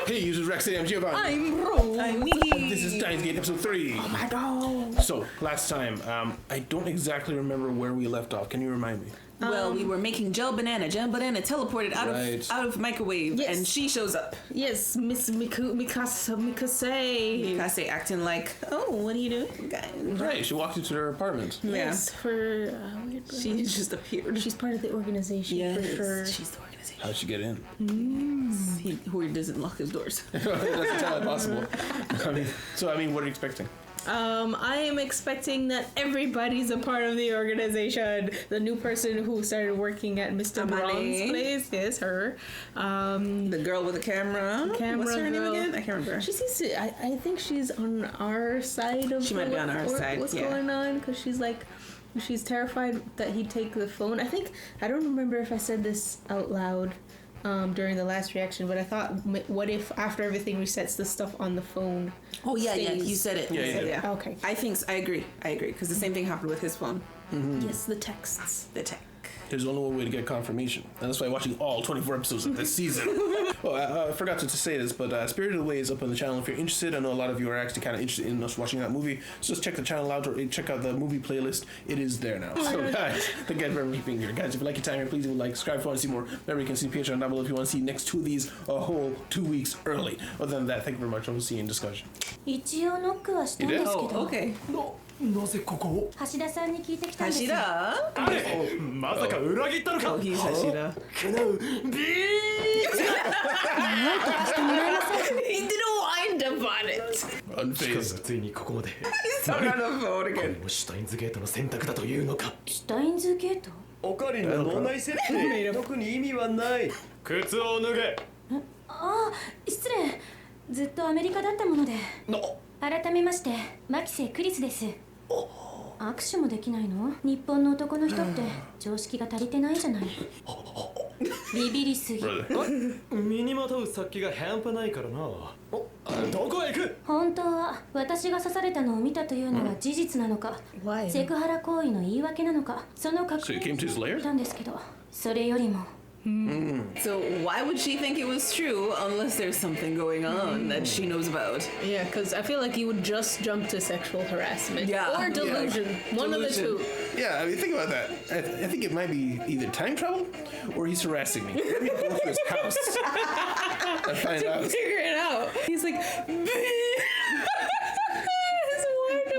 Hey, this is Rexy. I'm Giovanni. I'm Rose. I'm Miggy. This is Steins episode 3. Oh my god. So, last time, I don't exactly remember where we left off. Can you remind me? Well, we were making Gel Banana. Gel Banana teleported out of microwave, Yes. and she shows up. Yes, Miss Mikase. Mikase acting like, oh, what are you doing, guys? Right, she walked into her apartment. Yes, for weird. She just appeared. She's part of the organization for sure. She's the organization. How'd she get in? Who doesn't lock his doors? That's entirely possible. I mean, what are you expecting? I am expecting that everybody's a part of the organization. The new person who started working at Mr. Brown's place is her. The girl with the camera. What's her name again? I can't remember. She seems to. I think she's on our side of. She might be on our side. What's going on? Because she's terrified that he'd take the phone. I don't remember if I said this out loud during the last reaction, but I thought, what if after everything resets, the stuff on the phone? Oh yeah, stays? you said it. Yeah. Okay. I agree, because the same thing happened with his phone. Mm-hmm. Yes, the texts. The tech. There's only one way to get confirmation. And that's why watching all 24 episodes of this season. I forgot to say this, but Spirited Away is up on the channel if you're interested. I know a lot of you are actually kind of interested in us watching that movie. So just check the channel out or check out the movie playlist. It is there now. So guys, thank you for being here. Guys, if you like your time here, please do like, subscribe if you want to see more. Remember, you can see Patreon down below if you want to see next 2 of these a whole 2 weeks early. Other than that, thank you very much. We'll see you in discussion. 一応ノックはしたんですけど、 Oh, okay. なぜここ橋田さんに聞いてきたんですよ。 Hashira? 誰まさか裏切ったのか Oh, he's Hashira. くなうビー He did a wind up on it. しか Unfazed. もついにここまで He's on the phone こ again. れもシュタインズゲートの選択だというのかシュタインズゲート？オカリンの脳内設定特に意味はない。靴を脱げああ、失礼。ずっとアメリカだったもので。改めまして、牧瀬クリスです。握手もできないの？日本の男の人って常識が足りてないじゃない。ビビりすぎ。身にまとう殺気が半端ないからなどこへ行く本当は私が刺されたのを見たというのは事実なのか、セクハラ行為の言い訳なのか、その確 So you came to his lair? 認なんですけど、それよりも。 So why would she think it was true unless there's something going on that she knows about? Yeah, because I feel like you would just jump to sexual harassment. Yeah. Or delusion. One of the two. Yeah, I mean, think about that. I think it might be either time travel or he's harassing me. Let me go to his house and find out. Figure it out. He's like,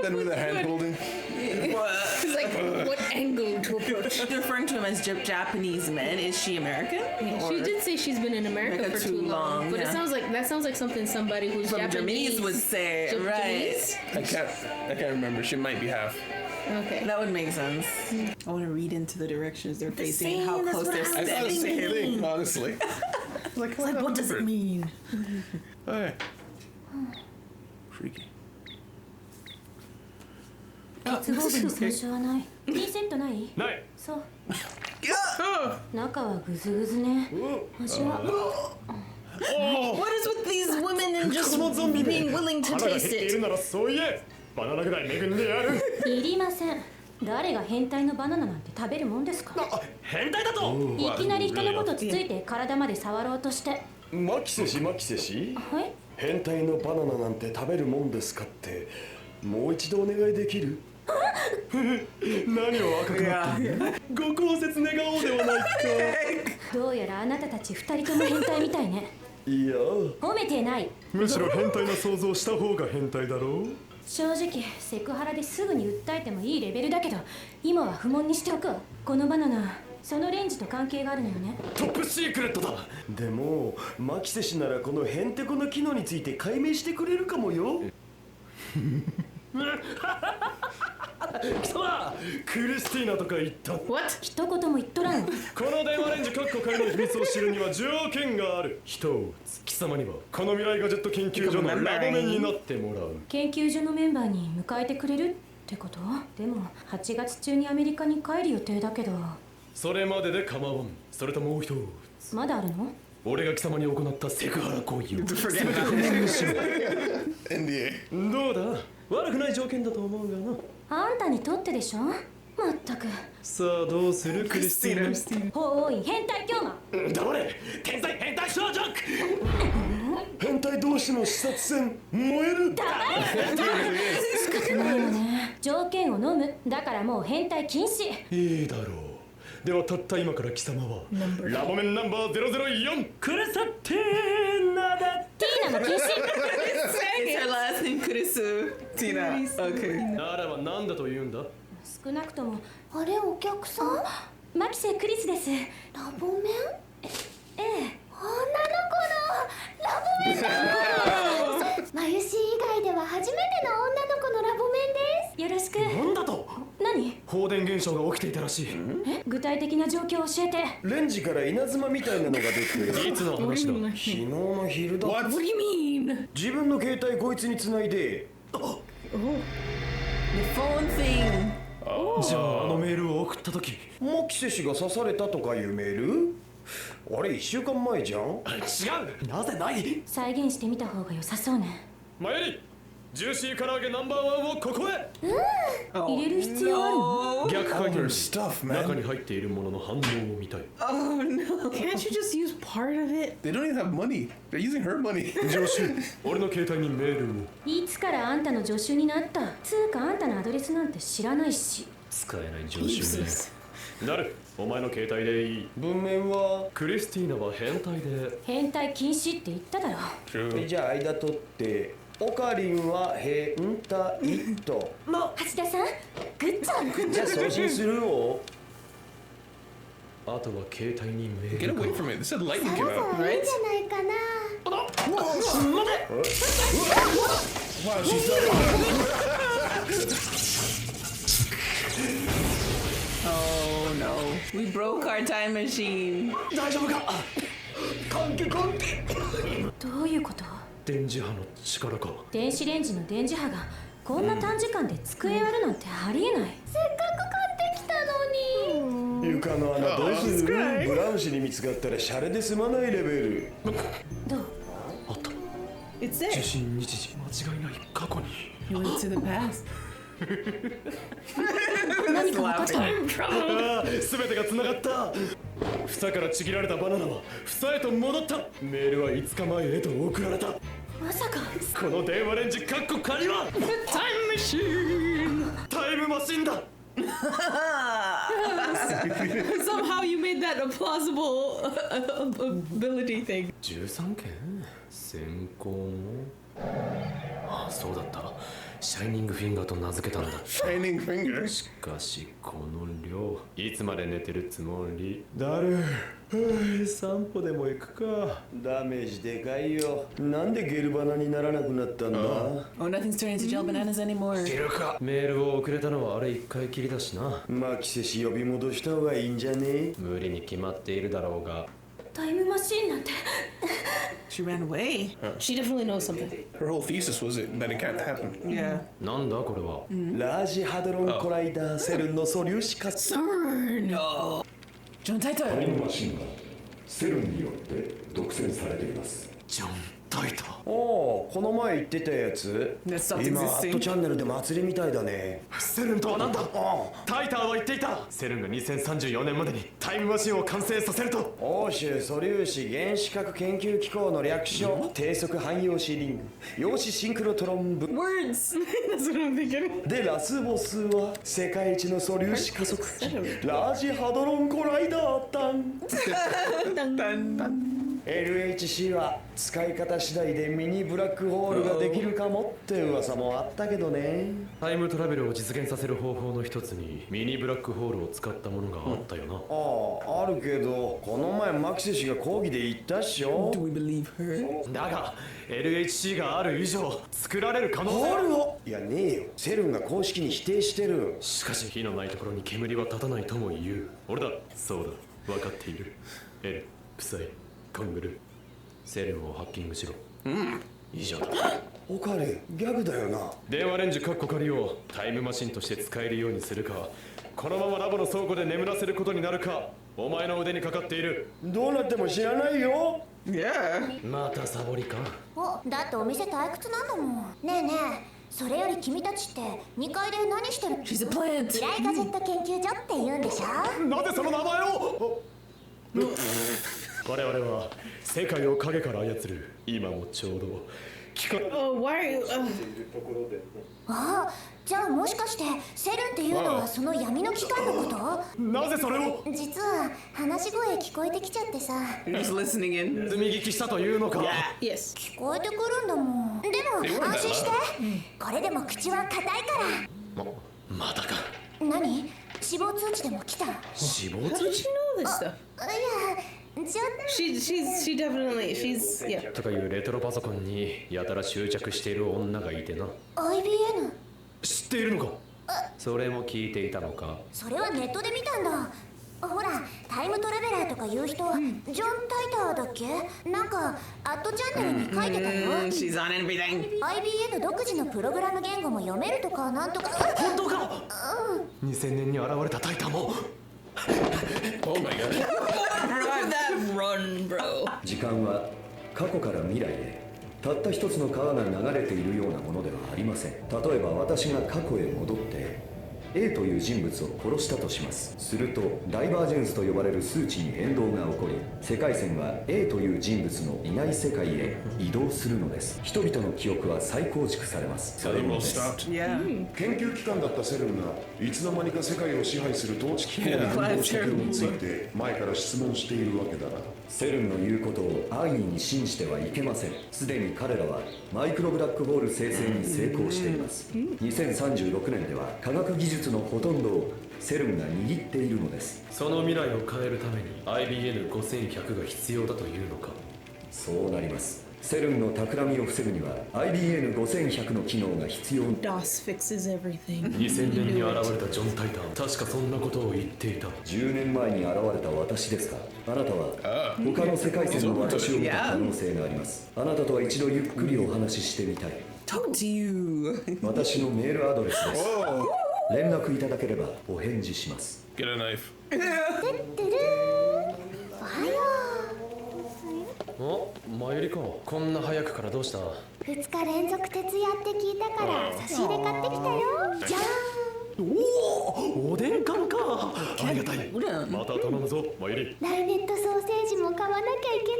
Then with a hand holding. he's like, what angle to approach? She's referring to him as Japanese men. Is she American? She did say she's been in America America for too long, but yeah. it sounds like something somebody who's From Japanese Japanese would say, right? Japanese? I can't remember. She might be half. Okay. That would make sense. I want to read into the directions they're facing and how that's close what they're I I thought the standing to same him. thing, honestly. like What does it mean? Hey. Freaky. 結合部の損傷はない。ピンセットない？ない そう。中はグズグズね。足は。What is with these women and just クソゾンビめ being willing to 腹が減 taste っている it? ならそう言えバナナぐらい恵んでやるいりません。誰が変態のバナナなんて食べるもんですか？変態だといきなり人のことつついて体まで触ろうとして。マキセシはい？変態のバナナなんて食べるもんですかってもう一度お願いできる何を赤くなってんのご高説願おうではないかどうやらあなたたち二人とも変態みたいね。いや褒めてない。むしろ変態な想像した方が変態だろう正直セクハラですぐに訴えてもいいレベルだけど、今は不問にしておくわ。このバナナ、そのレンジと関係があるのよね。トップシークレットだでもマキセシならこのヘンテコの機能について解明してくれるかもよ貴様クリスティーナとか言った What? 一言も言っとらん。この電話レンジカッコ仮の秘密を知るには条件がある一つ貴様にはこの未来ガジェット研究所のラボメンになってもらう研究所のメンバーに迎えてくれるってこと？でも8月中にアメリカに帰る予定だけど。それまでで構わんそれともう一つまだあるの？俺が貴様に行ったセクハラ行為を全て不明にしろ NDA. どうだ悪くない条件だと思うがなあんたにとってでしょ？まったく。さあどうするクリスティーナおい変態狂魔。黙れ天才変態少女変態子の視察船燃える。条件を飲む。だからもう変態禁止。いいだろう。ではたった今から貴様はラボメンナンバー004クレサテーナだ。ティーナも禁止。 It's her last name, Kurisu. Tina. Okay. ならば何だと言うんだ。少なくとも。あれ、お客さん。マキセクリスです。ラボメン。ええ、女の子のラボメンだ。マユシ以外では初めての女の子のラボメンです。よろしく。なんだと。何？放電現象が起きていたらしい。え、具体的な状況を教えて。レンジから稲妻みたいなのが出ていつの話だ。昨日の昼だ。 What? What do you mean? 自分の携帯こいつにつないで。 The phone thing. じゃああのメールを送った時。マキセ氏が刺されたとかいうメール？あれ1週間前じゃん。違う。なぜない。再現してみた方が良さそうね。マユリ、ジューシー唐揚げナンバーワンをここへ。入れる必要あるの？逆回 All 転 her に stuff, 中 man. に入っているものの反応を見たい。 Oh no. Can't you just use part of it? They don't even have money. They're using her money. ジョシュ、俺の携帯にメールを。いつからあんたの助手になった？つうかあんたのアドレスなんて知らないし。使えない常習ね。なる、お前の携帯でいい。文面はクリスティーナは変態で。変態禁止って言っただろ。True. じゃあ間取って。オカリンは変態と。橋田さん、グッジョブ。じゃあ送信するよ。あとは携帯にメ Get ール away か。 from it. They said lightning came out. いいんじゃないかな。Wow, she's Oh no. We broke our time machine. 大丈夫か。関係。どういうこと？電磁波の力か。電子レンジの電磁波がこんな短時間で机割るなんてありえない。せっかく買ってきたのに。床の穴どうする？ブラウン氏に見つかったらシャレで済まないレベル。どう？あった。 It's there. 受信日時間違いない過去に。 You went to the past. 何か分かったの？ああ、全てが繋がった。房からちぎられたバナナは房へと戻った。メールは5日前へと送られた。まさか。この電話レンジカッコ仮はタイムマシーン。タイムマシンだ。 Somehow you made that a plausible ability thing. 13件先行も。ああ、そうだった。シャイニングフィンガーと名付けたんだ。 shining finger. しかしこの量、いつまで寝てるつもり。だる。散歩でも行くか。ダメージでかいよ。なんでゲルバナにならなくなったんだ？ Oh, nothing's turning into gel bananas anymore. メールを送れたのはあれ一回きりだしな。マキセ氏呼び戻した方がいいんじゃね？無理に決まっているだろうが。タイムマシーンなんて。 She ran away. She definitely knows something. Her whole thesis was it that it can't happen. Yeah. なんだこれは。ラージハドロンコライダーセルンの素粒子化。 No. John Taito. タイムマシンがセルンによって独占されています。ジョン・タイタ。おお、この前言ってたやつ。 That stopped 今アッ existing. トチャンネルで祭りみたいだね。セルンとはなんだ。タイターは言っていた。セルンが2034年までにタイムマシンを完成させると。欧州素粒子原子核研究機構の略称、低速汎用子リング、陽子シンクロトロン部 Words. That's what I'm thinking. で、ラスボスは世界一の素粒子加速器ラージハドロンコライダータン。 LHC は使い方次第でミニブラックホールができるかもって噂もあったけどね。タイムトラベルを実現させる方法の一つにミニブラックホールを使ったものがあったよな。あるけど、この前マキセ氏が講義で言ったっしょ。 Do we believe her? だが LHC がある以上作られる可能性ホーは。ルをいやねえよ。セルンが公式に否定してる。しかし火のないところに煙は立たないとも言う。俺だ。そうだ、分かっている。L、プサイ、コングル、セルンをハッキングしろ。以上だ。オカレギャグだよな。電話レンジカッコ仮をタイムマシンとして使えるようにするか、このままラボの倉庫で眠らせることになるか、お前の腕にかかっている。どうなっても知らないよ。 Yeah. またサボりか。お、だってお店退屈なんだもん。ねえねえ、それより君たちって2階で何してる？ She's a plant. 未来ガジェット研究所って言うんでしょ？なぜその名前を。我々は世界を影から操る今もちょうどOh, why are you? ああ、じゃあもしかしてセルンっていうのはその闇の機関のこと？なぜそれを実は話し声聞こえてきちゃってさ。 Just listening in. 盗み聞きしたというのか。 Yes. 聞こえてくるんだもん。でも安心して、これでも口は硬いから。またか。何？死亡通知でも来た？死亡 How 通 did 知 she know this stuff? いや、ちょっ She definitely she's yeah. とかいうレトロパソコンにやたら執着している女がいてな。と IBN。知っているのか。それも聞いていたのか。それはネットで見たんだ。ほら、タイムトラベラーとかいう人、ジョン・タイターだっけ？なんかアットチャンネルに書いてたよ。 She's on everything. IBN 独自のプログラム言語も読めるとかなんとか。本当か。2000年に現れたタイタンも。Oh my god. That run, bro. 時間は過去から未来へたった一つの川が流れているようなものではありません。例えば私が過去へ戻って A という人物を殺したとします。するとダイバージェンスと呼ばれる数値に変動が起こり、世界線は A という人物のいない世界へ移動するのです。人々の記憶は再構築されます。 So they all stopped. Yeah. 研究機関だったセルンがいつの間にか世界を支配する統治機構に変動した件について前から質問しているわけだな。セルンの言うことを安易に信じてはいけません。すでに彼らはマイクロブラックホール生成に成功しています。2036年では科学技術のほとんどをセルンが握っているのです。その未来を変えるために IBN5100 が必要だというのか。そうなります。セルンの企みを防ぐには IBN5100 の機能が必要。 DOS fixes everything. 2000年に現れたジョン・タイタン、確かそんなことを言っていた。10年前に現れた私ですか。あなたは他の世界線の私を見た可能性があります。あなたとは一度ゆっくりお話ししてみたい。 Talk to you. 私のメールアドレスです。連絡いただければお返事します。 Get a knife. おはよお、マユリか。こんな早くからどうした？う。2日連続徹夜って聞いたから差し入れ買ってきたよ。じゃーん。おでん缶か。ありがたい。また頼むぞ、マユリ。ライネットソーセージも買わなきゃいけ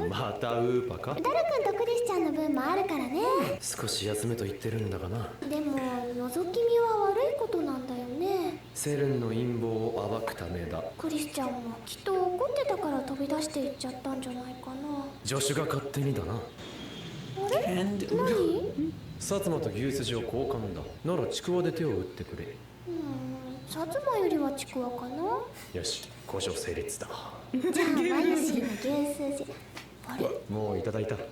ないし。またウーパか。ダル君とクリスちゃんの分もあるからね。少し休めと言ってるんだがな。でも覗き見は悪いことなんだよね。セルンの陰謀を暴くためだ。クリスちゃんもきっと怒ってたから飛び出していっちゃったんじゃないかな。助手が勝手にだな。あれ？ And 何？薩摩と牛すじを交換だ。ならちくわで手を打ってくれ。薩摩よりはちくわかな。よし、交渉成立だ。じゃあマユシーの牛すじ。あれ？もういただいた。いつの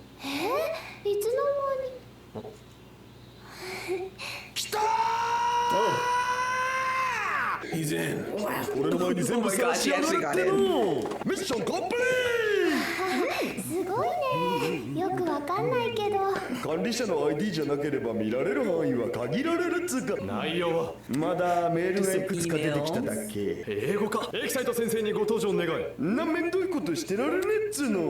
間に？来た He's in. 俺の前に全部晒しやがっての。ミッションコンプリすごいね。よくわかんないけど。管理者の ID じゃなければ見られる範囲は限られるっつうか。内容はまだメールがいくつか出てきただけ。英語か。エキサイト先生にご登場願い。んなめんどいことしてられねえっつうの。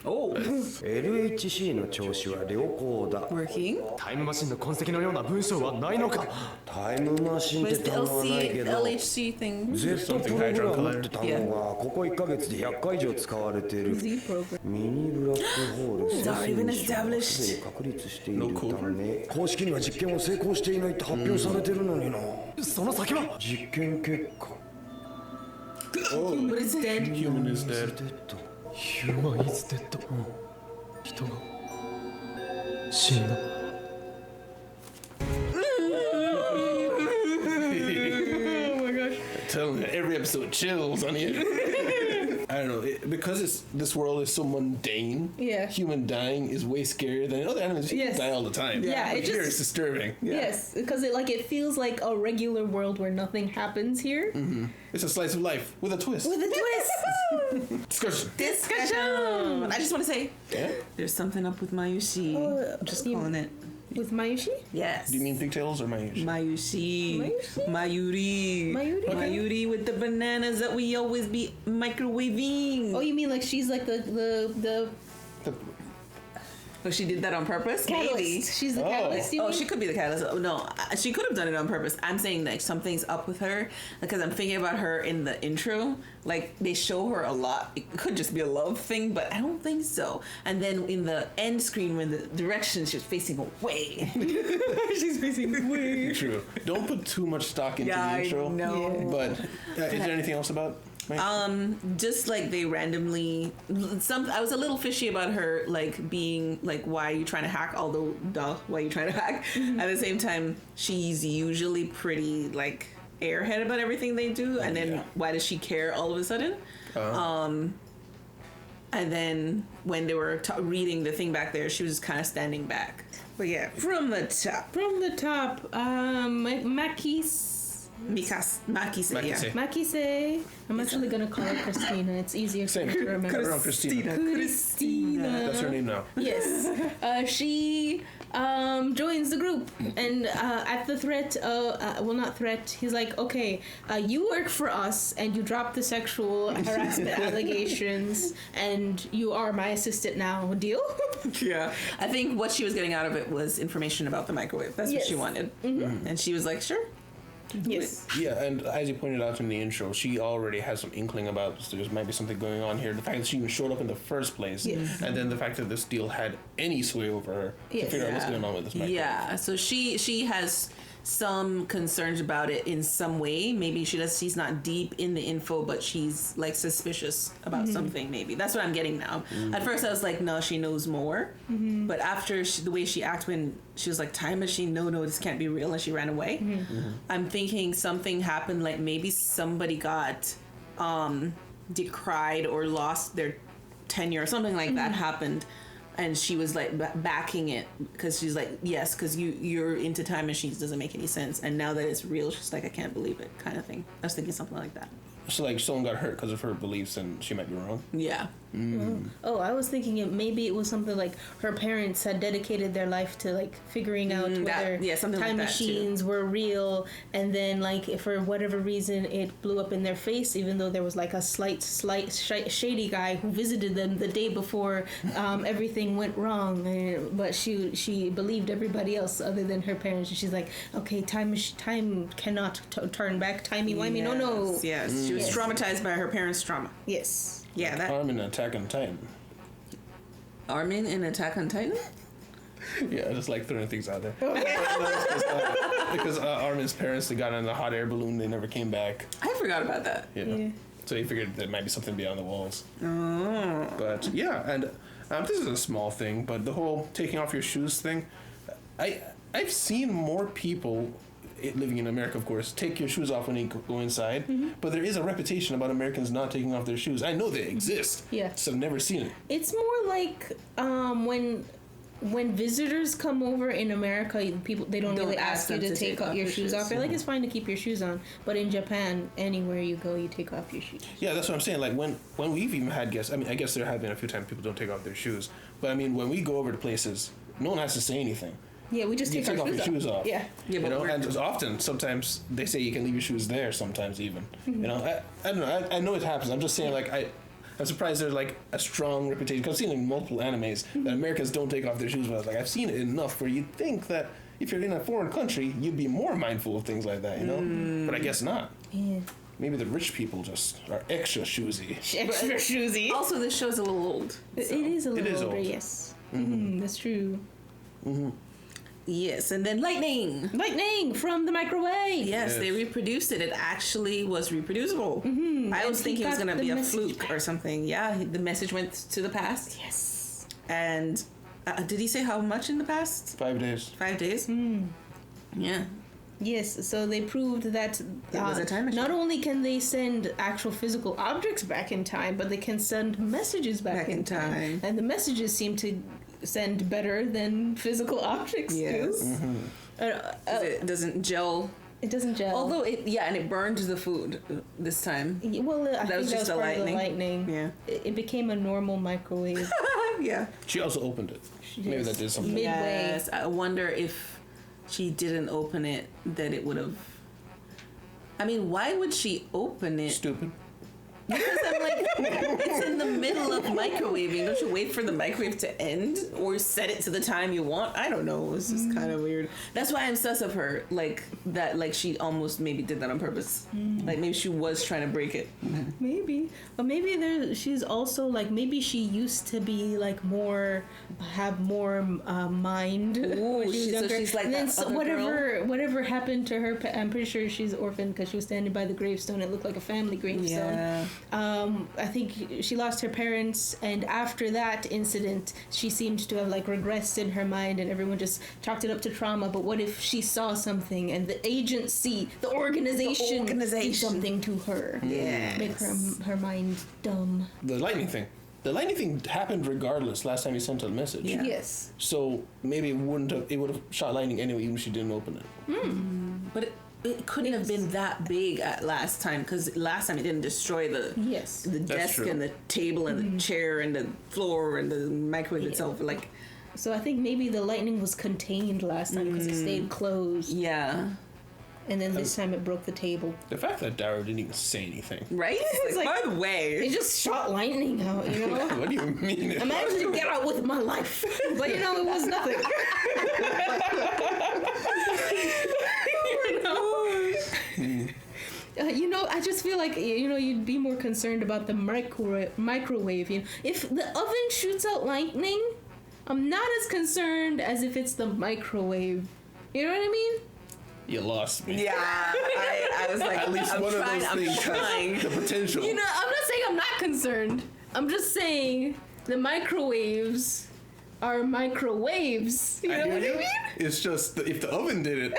oh, LHC の調子は良好だ。 working. タイムマシンの痕跡のような文章はないのか。タイムマシンっ Where's て the 単語はないけど LHC thing? Z プログラムって単語がここ1ヶ月で100回以上使われている。 Z program. ミニブラックホール It's already been すで established. に確立しているため公式には実験を成功していないって発表されてるのにな。その先は実験結果 But it's dead. Human is dead. ヒューマンイズデッド。人が死んだ。Telling you, every episode chills on you. I don't know, because this world is so mundane. Yeah. Human dying is way scarier than other animals. People Yes. die all the time. Yeah, But it here just- it's disturbing. Yes, because it feels like a regular world where nothing happens here. It's a slice of life with a twist. With a twist. Discussion. Discussion. I just want to say, Yeah? there's something up with Mayushi. Oh, I'm just you- calling it. With Mayushi? Yes. Do you mean pigtails or Mayushi? Mayushi? Mayushi? Mayuri. Mayuri? Okay. Mayuri with the bananas that we always be microwaving. Oh, you mean like she's like the But she did that on purpose? Maybe. Catalyst. She's the catalyst. You Oh, mean? she could be the catalyst. Oh, no, she could have done it on purpose. I'm saying like something's up with her because I'm thinking about her in the intro. Like they show her a lot. It could just be a love thing, but I don't think so. And then in the end screen, when the direction she's facing away, she's facing away. True. Don't put too much stock into the intro. No. But is there anything else about? Just like they randomly I was a little fishy about her like being like, why are you trying to hack, although why are you trying to hack? At the same time, she's usually pretty like airhead about everything they do, and then why does she care all of a sudden? And then when they were reading the thing back there, she was kind of standing back. But yeah, from the top, Makise. Makise. I'm actually gonna call her Christina. It's easier for me to remember. Everyone, Christina. Christina. That's her name now. Yes. She joins the group, and at the threat, not threat, he's like, okay, you work for us, and you drop the sexual harassment allegations, and you are my assistant now. Deal? Yeah. I think what she was getting out of it was information about the microwave. That's what she wanted. Mm-hmm. And she was like, sure. Yes. Yeah, and as you pointed out in the intro, she already has some inkling about there might be something going on here. The fact that she even showed up in the first place, and then the fact that this deal had any sway over her to figure out what's going on with this microwave. Yeah, so she has some concerns about it in some way. Maybe she's not deep in the info, but she's like suspicious about something. Maybe that's what I'm getting now. At first I was like, no, she knows more, but after the way she acted when she was like, time machine, no, this can't be real, and she ran away, I'm thinking something happened, like maybe somebody got decried or lost their tenure or something like that happened. And she was like backing it because she's like, yes, because you're into time machines, doesn't make any sense. And now that it's real, she's like, I can't believe it, kind of thing. I was thinking something like that. So like someone got hurt because of her beliefs, and she might be wrong. Yeah. Oh, I was thinking maybe it was something like her parents had dedicated their life to like figuring out whether time machines were real, and then like if for whatever reason it blew up in their face, even though there was like a slight shady guy who visited them the day before everything went wrong, but she believed everybody else other than her parents, and she's like, okay, time cannot turn back, timey-wimey, no. Yes, she was traumatized by her parents' trauma. Yes. Yeah, that Armin in Attack on Titan. Armin in Attack on Titan? Yeah, I just like throwing things out there. Because Armin's parents, they got in the hot air balloon, they never came back. I forgot about that. Yeah. So he figured there might be something beyond the walls. Oh. But yeah, and this is a small thing, but the whole taking off your shoes thing, I've seen more people living in America, of course, take your shoes off when you go inside, but there is a reputation about Americans not taking off their shoes. I know they exist. Yeah. So I've never seen it. It's more like when visitors come over in America, they don't really ask you to take your shoes off. They're like, it's fine to keep your shoes on. But in Japan, anywhere you go, you take off your shoes. Yeah, that's what I'm saying. Like when we've even had guests, I mean, I guess there have been a few times people don't take off their shoes. But I mean, when we go over to places, no one has to say anything. Yeah, we just take off your shoes off. Yeah, you know, and sometimes they say you can leave your shoes there. Sometimes even, you know, I don't know. I know it happens. I'm just saying, like I'm surprised there's like a strong reputation because I've seen in multiple animes that Americans don't take off their shoes. But I was like, I've seen it enough where you'd think that if you're in a foreign country, you'd be more mindful of things like that, you know. But I guess not. Yeah. Maybe the rich people just are extra shoesy. Extra shoesy. Also, this show's a little old. So. It is a little older. Old. Yes. That's true. Yes, and then lightning from the microwave. Yes, they reproduced it. It actually was reproducible. I was thinking it was going to be a fluke or something. Yeah, the message went to the past. Yes. And did he say how much in the past? 5 days. 5 days? Yeah. Yes, so they proved that it was a time machine. Not only can they send actual physical objects back in time, but they can send messages back in time. And the messages seem to send better than physical objects do. It doesn't gel. It doesn't gel. Although it burned the food this time. Well, I think was just that was part lightning. of the lightning. Yeah. It became a normal microwave. Yeah. She also opened it. Maybe that did something. Midway. Yes. I wonder if she didn't open it, that it would have. I mean, why would she open it? Stupid. Because I'm like, it's in the middle of microwaving. Don't you wait for the microwave to end or set it to the time you want? I don't know. It's just kind of weird. That's why I'm sus of her. Like that. Like she almost maybe did that on purpose. Like maybe she was trying to break it. Maybe, but maybe she's also like maybe she used to be like have more mind. Ooh, when she was younger. so she's like and then that other girl? whatever happened to her. I'm pretty sure she's orphaned because she was standing by the gravestone. It looked like a family gravestone. Yeah. I think she lost her parents, and after that incident, she seemed to have like regressed in her mind, and everyone just chalked it up to trauma. But what if she saw something, and the agency, the organization did something to her? Yes. Make her mind dumb. The lightning thing. The lightning thing happened regardless last time you sent a message. Yeah. Yes. So maybe it would have shot lightning anyway, even if she didn't open it. But it couldn't have been that big at last time because last time it didn't destroy the desk true. and the table and the chair and the floor and the microwave itself. Like, So I think maybe the lightning was contained last time because it stayed closed, yeah, and then this time it broke the table. The fact that Daryl didn't even say anything. right? It's like- by the way, They just shot lightning out, you know. What do you mean? I'm actually to get out with my life, but you know it was nothing. You know, I just feel like you'd be more concerned about the microwave. You know, if the oven shoots out lightning, I'm not as concerned as if it's the microwave. You know what I mean? You lost me. yeah, I was like, At least I'm one trying, of those things trying. has the potential. You know, I'm not saying I'm not concerned. I'm just saying the microwaves are microwaves. You know what I mean? It's just if the oven did it,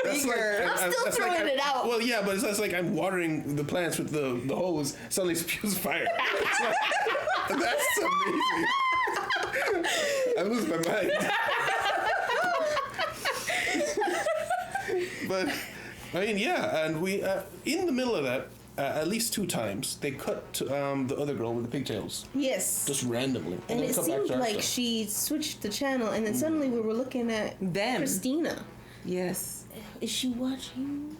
that's bigger. I'm still that's throwing it out. Well, yeah, but that's like I'm watering the plants with the hose. Suddenly spews fire. It's like, that's amazing. I lose my mind. But I mean, yeah, and we in the middle of that. At least 2 times they cut to the other girl with the pigtails Yes. just randomly, And then it cut back seemed to our like stuff. she switched the channel, and then suddenly we were looking at Them. Christina. Yes, Is she watching?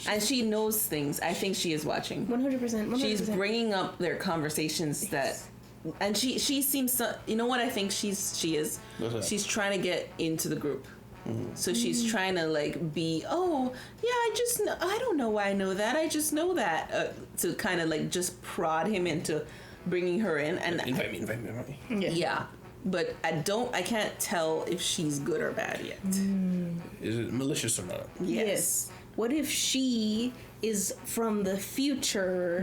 and she knows things. I think she is watching. 100%. She's bringing up their conversations that, and she seems to, you know what I think she is. What's that? She's trying to get into the group. So she's trying to like be, oh yeah, I don't know why I know that. I just know that to kind of like just prod him into bringing her in. And Invite me. yeah, but I can't tell if she's good or bad yet. Is it malicious or not? Yes. What if she is from the future?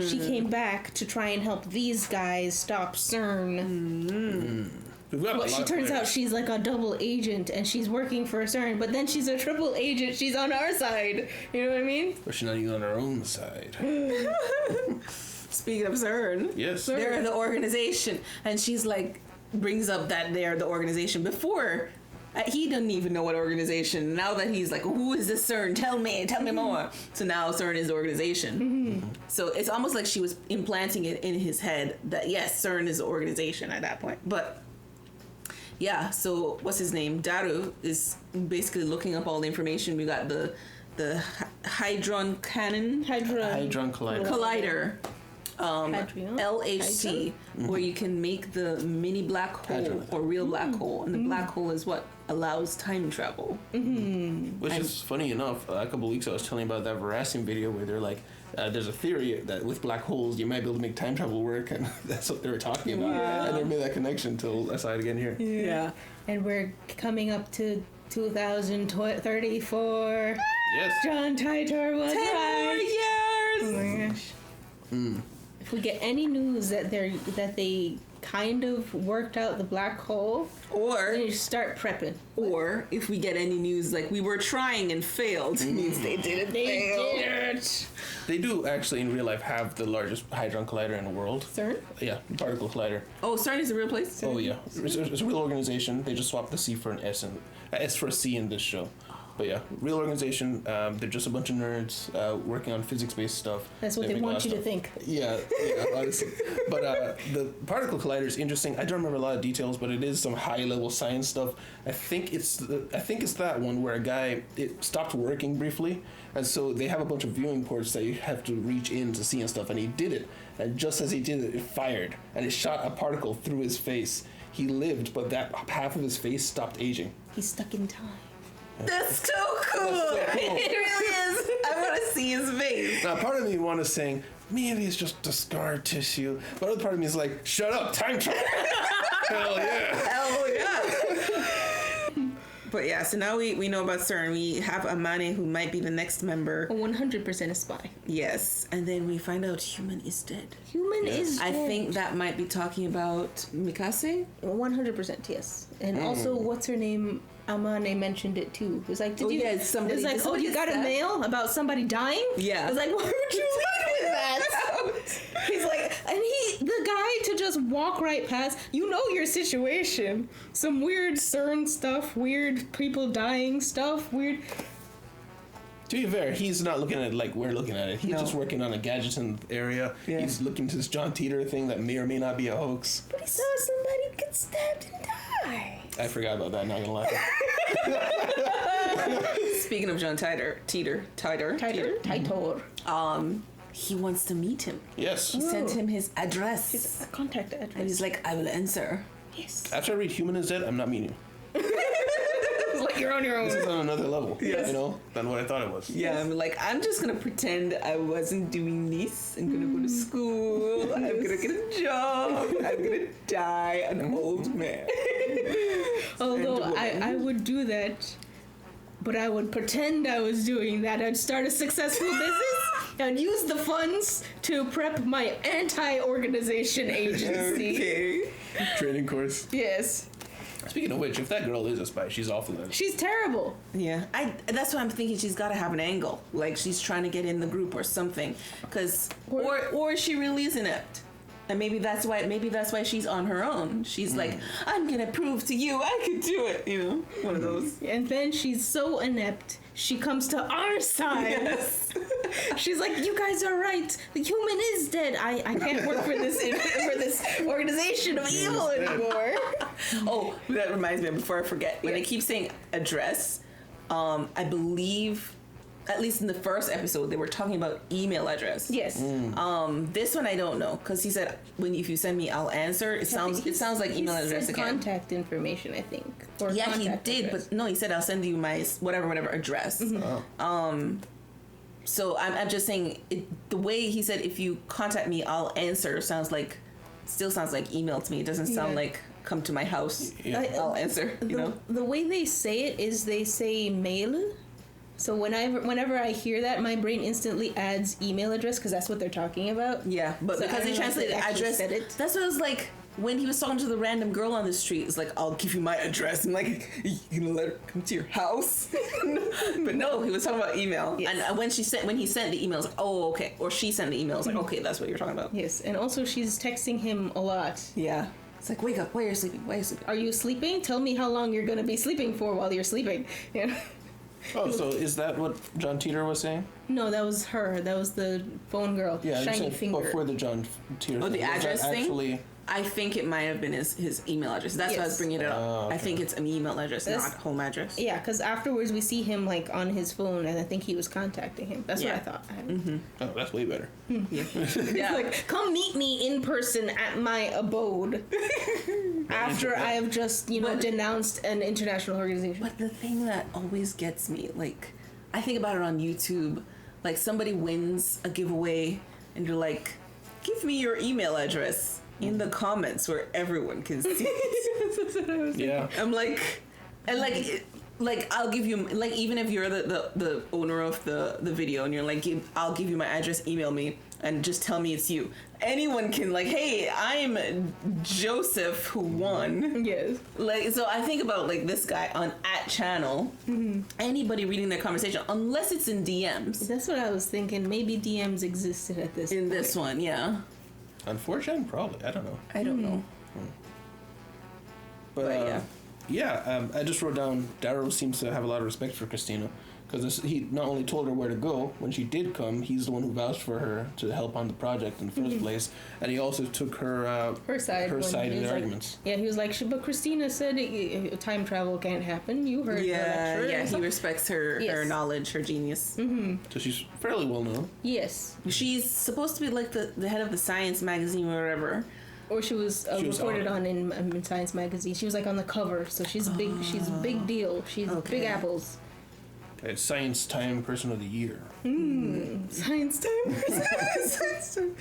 She came back to try and help these guys stop CERN. We've got a But lot she of turns players. out she's like a double agent and she's working for CERN, but then she's a triple agent. She's on our side. You know what I mean? Or she's not even on her own side. Speaking of CERN, Yes. they're the organization, and she's like brings up that they're the organization before. He doesn't even know what organization. Now that he's like, who is this CERN? Tell me more. So now CERN is the organization. So it's almost like she was implanting it in his head that yes, CERN is the organization at that point. But yeah, so what's his name? Daru is basically looking up all the information. We got the Hadron Cannon. Hadron Collider. Collider. Hadron? LHC, where you can make the mini black hole Hadron. or real black hole, and the black hole is what allows time travel. Which is funny enough. A couple weeks ago, I was telling you about that Veracin video where they're like, there's a theory that with black holes you might be able to make time travel work, and that's what they were talking about. I never made that connection until I saw it again here. Yeah. And we're coming up to 2034. Yes. John Titor was 10 more right. years. Oh my gosh. If we get any news that they kind of worked out the black hole, Or then you start prepping. if we get any news like we were trying and failed, it means they didn't fail. it. They do actually in real life have the largest Hadron Collider in the world. CERN? Yeah, particle collider. Oh, CERN is a real place? Oh yeah, it's a real organization. They just swapped the C for an S and S for a C in this show. But yeah, real organization. They're just a bunch of nerds working on physics-based stuff. That's what they want you to think. Yeah, honestly. But the particle collider is interesting. I don't remember a lot of details, but it is some high-level science stuff. I think it's that one where it stopped working briefly, and so they have a bunch of viewing ports that you have to reach in to see and stuff. And he did it, and just as he did it, it fired, and it shot a particle through his face. He lived, but that half of his face stopped aging. He's stuck in time. That's so cool. It really is. I want to see his face. Now, part of me wants to saying, maybe it's just a scar tissue. But other part of me is like, shut up, time travel. Hell yeah. Hell yeah. But yeah, so now we know about CERN. We have Amane, who might be the next member. 100% a spy. Yes. And then we find out Human is dead. Human is dead. I think that might be talking about Mikase. 100% yes. And also, what's her name? Amane mentioned it too. It was like, somebody. It's like, oh, you got a mail about somebody dying? Yeah. I was like, why would you lead with that? He's like, and the guy to just walk right past, you know your situation. Some weird CERN stuff, weird people dying stuff, weird. To be fair, he's not looking at it like we're looking at it. He's just working on a gadgets in the area. Yeah. He's looking to this John Teeter thing that may or may not be a hoax. But he saw somebody get stabbed and die. I forgot about that, not gonna lie. Speaking of John Titor. He wants to meet him. Yes. He sent him his address. His contact address. And he's like, I will answer. Yes. After I read Human is Dead, I'm not meeting you. It's like you're on your own. This is on another level, than what I thought it was. Yeah, I'm like, I'm just gonna pretend I wasn't doing this. I'm gonna go to school. I'm gonna get a job. I'm gonna die an old man. Although I would do that, but I would pretend I was doing that. I'd start a successful business and use the funds to prep my anti-organization agency. Okay. Training course. Yes. Speaking of which, if that girl is a spy, she's awful then. She's terrible. Yeah, that's what I'm thinking. She's got to have an angle, like she's trying to get in the group or something, or she really is inept, and maybe that's why she's on her own. She's like, I'm gonna prove to you I can do it. One of those. And then she's so inept, she comes to our side. Yes. She's like, you guys are right. The human is dead. I can't work for this organization of evil anymore. Oh, that reminds me. Before I forget, when they keep saying address, I believe, at least in the first episode, they were talking about email address. Yes. This one I don't know, because he said if you send me, I'll answer. It sounds like email address said again. Contact information, I think. Or Yeah, he did, address. but no, he said I'll send you my whatever address. So I'm just saying the way he said if you contact me, I'll answer still sounds like email to me. It doesn't sound like come to my house. I'll answer. The way they say it is they say mail. So whenever I hear that, my brain instantly adds email address because that's what they're talking about. Yeah, but So because they translated address, said it. that's what it was like when he was talking to the random girl on the street. It's like, I'll give you my address. I'm like, you gonna let her come to your house? But no, he was talking about email. Yes. And when he sent the email, I was like, oh, okay. Or she sent the email. I was like, okay, that's what you're talking about. Yes, and also she's texting him a lot. Yeah. It's like, wake up. Why are you sleeping? Are you sleeping? Tell me how long you're gonna be sleeping for while you're sleeping. Yeah. Oh, so is that what John Teeter was saying? No, that was her. That was the phone girl. Yeah, Shiny finger. Before the John Teeter. Oh, the thing. Was that address thing? actually... I think it might have been his email address. That's why I was bringing it up. Okay. I think it's an email address, not home address. Yeah, because afterwards we see him like on his phone, and I think he was contacting him. That's what I thought. Oh, that's way better. Yeah. It's like, come meet me in person at my abode after I have just, denounced an international organization. But the thing that always gets me, like, I think about it on YouTube, like somebody wins a giveaway and you're like, give me your email address in the comments where everyone can see it. That's what I was thinking. Yeah. I'm like, and like I'll give you, like, even if you're the owner of the video and you're like, I'll give you my address, email me and just tell me it's you. Anyone can, like, hey, I'm Joseph who won. Yes. Like, so I think about like this guy on @channel. Anybody reading their conversation, unless it's in DMs. That's what I was thinking. Maybe DMs existed at this In point. this one, yeah. Unfortunately, probably. I don't know. I don't know. But yeah. I just wrote down Darrow seems to have a lot of respect for Christina. Because he not only told her where to go when she did come, he's the one who vouched for her to help on the project in the first place, and he also took her side in the arguments. Yeah, he was like, but Christina said time travel can't happen. You heard the lecture. Yeah, he respects her knowledge, her genius. Mm-hmm. So she's fairly well known. Yes. She's supposed to be like the head of the Science magazine or whatever. Or she was reported on in Science magazine. She was like on the cover, so she's big. She's a big deal. She's big apples. Science Time Person of the Year. Science Time Person. Science Time.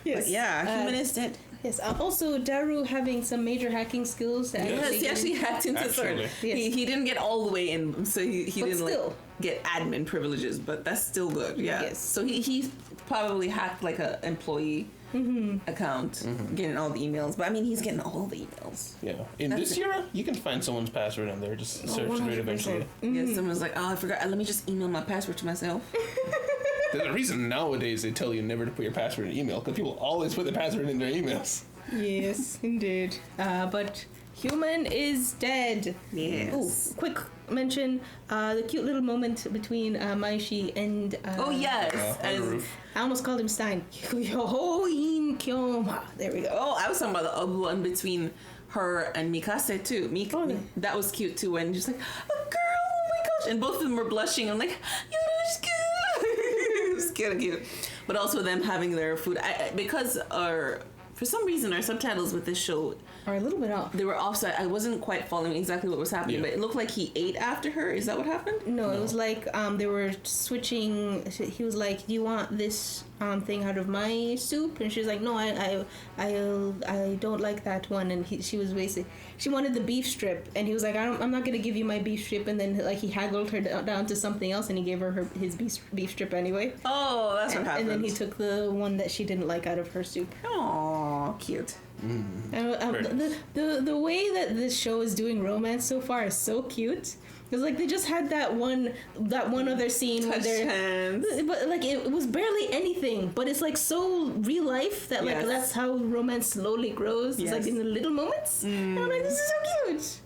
Yes. But yeah, human is dead. Yes. Also, Daru having some major hacking skills. Yes, he actually hacked into Sword. Yes. He didn't get all the way in, so he didn't still. Get admin privileges, but that's still good. Yeah. Yes. So he probably hacked like a employee account, getting all the emails. But I mean, he's getting all the emails. Yeah. In this era, you can find someone's password in there. Just search for it eventually. Yeah. Someone's like, oh, I forgot. Let me just email my password to myself. There's a reason nowadays they tell you never to put your password in email, because people always put their password in their emails. Yes, indeed. But human is dead. Yes. Ooh, quick mention, the cute little moment between Maishi and... oh, yes. On the roof. I almost called him Stein. There we go. Oh, I was talking about the one between her and Mikase, too. That was cute, too, when just like, a girl, oh my gosh. And both of them were blushing. I'm like, you're cute. It was cute. But also them having their food. Because for some reason, our subtitles with this show are a little bit off. They were offside. I wasn't quite following exactly what was happening, but it looked like he ate after her. Is that what happened? No, it was like they were switching. He was like, "Do you want this thing out of my soup?" And she was like, "No, I don't like that one." And she was basically, she wanted the beef strip, and he was like, "I'm not gonna give you my beef strip." And then like he haggled her down to something else, and he gave her his beef strip anyway. Oh, that's what happened. And then he took the one that she didn't like out of her soup. Oh, cute. The way that this show is doing romance so far is so cute. Because like they just had that one other scene where they're hands. But like it was barely anything, but it's like so real life that like that's how romance slowly grows. It's like in the little moments. And I'm like, this is so cute.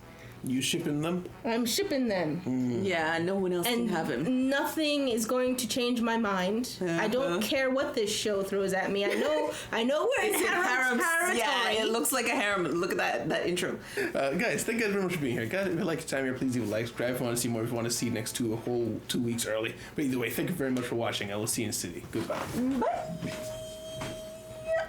You shipping them? I'm shipping them. Yeah, no one else can have him. Nothing is going to change my mind. I don't care what this show throws at me. I know we're in harem territory. Yeah, it looks like a harem. Look at that intro. Guys, thank you guys very much for being here. Guys, if you like your time here, please leave a like, subscribe if you want to see more, if you want to see next to a whole 2 weeks early. But either way, thank you very much for watching. I will see you in the city. Goodbye. Bye.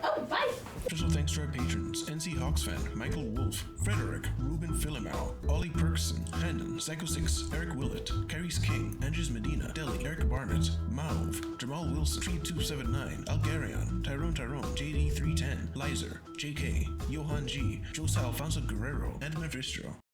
Oh, bye. Special thanks to our patrons: NC Hawksfan, Michael Wolf, Frederick, Ruben Philimau, Ollie Perkson, Brandon, Psycho 6, Eric Willett, Carice King, Andrews Medina, Deli, Eric Barnett, Mauve, Jamal Wilson, Tree279, Algarion, Tyrone, JD310, Lizer, JK, Johan G, Jose Alfonso Guerrero, and Mephisto.